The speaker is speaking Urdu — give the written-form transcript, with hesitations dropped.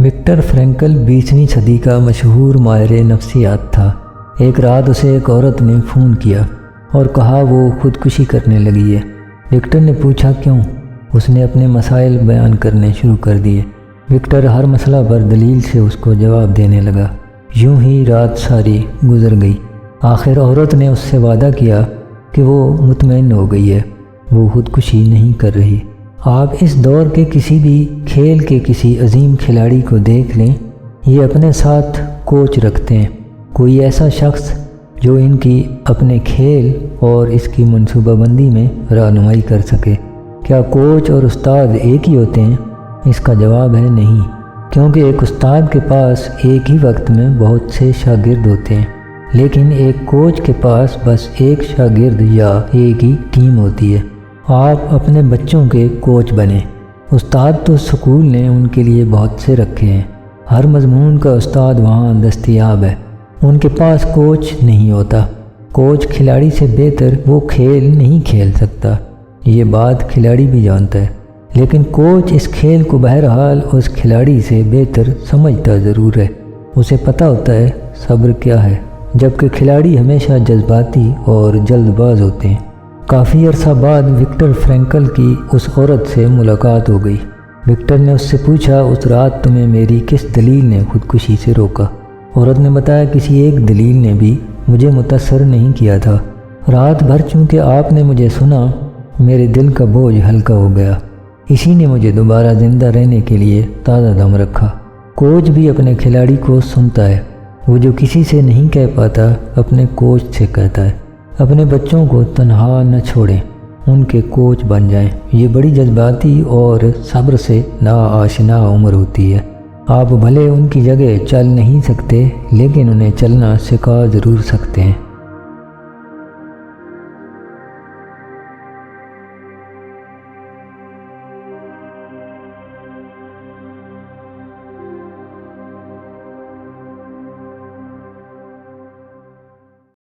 وکٹر فرینکل 20ویں صدی کا مشہور ماہر نفسیات تھا۔ ایک رات اسے ایک عورت نے فون کیا اور کہا وہ خودکشی کرنے لگی ہے۔ وکٹر نے پوچھا کیوں؟ اس نے اپنے مسائل بیان کرنے شروع کر دیے۔ وکٹر ہر مسئلہ پر دلیل سے اس کو جواب دینے لگا۔ یوں ہی رات ساری گزر گئی۔ آخر عورت نے اس سے وعدہ کیا کہ وہ مطمئن ہو گئی ہے، وہ خودکشی نہیں کر رہی۔ آپ اس دور کے کسی بھی کھیل کے کسی عظیم کھلاڑی کو دیکھ لیں، یہ اپنے ساتھ کوچ رکھتے ہیں، کوئی ایسا شخص جو ان کی اپنے کھیل اور اس کی منصوبہ بندی میں رہنمائی کر سکے۔ کیا کوچ اور استاد ایک ہی ہوتے ہیں؟ اس کا جواب ہے نہیں، کیونکہ ایک استاد کے پاس ایک ہی وقت میں بہت سے شاگرد ہوتے ہیں، لیکن ایک کوچ کے پاس بس ایک شاگرد یا ایک ہی ٹیم ہوتی ہے۔ آپ اپنے بچوں کے کوچ بنیں۔ استاد تو سکول نے ان کے لیے بہت سے رکھے ہیں، ہر مضمون کا استاد وہاں دستیاب ہے، ان کے پاس کوچ نہیں ہوتا۔ کوچ کھلاڑی سے بہتر وہ کھیل نہیں کھیل سکتا، یہ بات کھلاڑی بھی جانتا ہے، لیکن کوچ اس کھیل کو بہرحال اس کھلاڑی سے بہتر سمجھتا ضرور ہے، اسے پتہ ہوتا ہے صبر کیا ہے، جبکہ کھلاڑی ہمیشہ جذباتی اور جلد باز ہوتے ہیں۔ کافی عرصہ بعد وکٹر فرینکل کی اس عورت سے ملاقات ہو گئی۔ وکٹر نے اس سے پوچھا اس رات تمہیں میری کس دلیل نے خودکشی سے روکا؟ عورت نے بتایا کسی ایک دلیل نے بھی مجھے متاثر نہیں کیا تھا، رات بھر چونکہ آپ نے مجھے سنا میرے دل کا بوجھ ہلکا ہو گیا، اسی نے مجھے دوبارہ زندہ رہنے کے لیے تازہ دم رکھا۔ کوچ بھی اپنے کھلاڑی کو سنتا ہے، وہ جو کسی سے نہیں کہہ پاتا اپنے کوچ سے کہتا ہے۔ اپنے بچوں کو تنہا نہ چھوڑیں، ان کے کوچ بن جائیں، یہ بڑی جذباتی اور صبر سے نا آشنا عمر ہوتی ہے۔ آپ بھلے ان کی جگہ چل نہیں سکتے، لیکن انہیں چلنا سکھا ضرور سکتے ہیں۔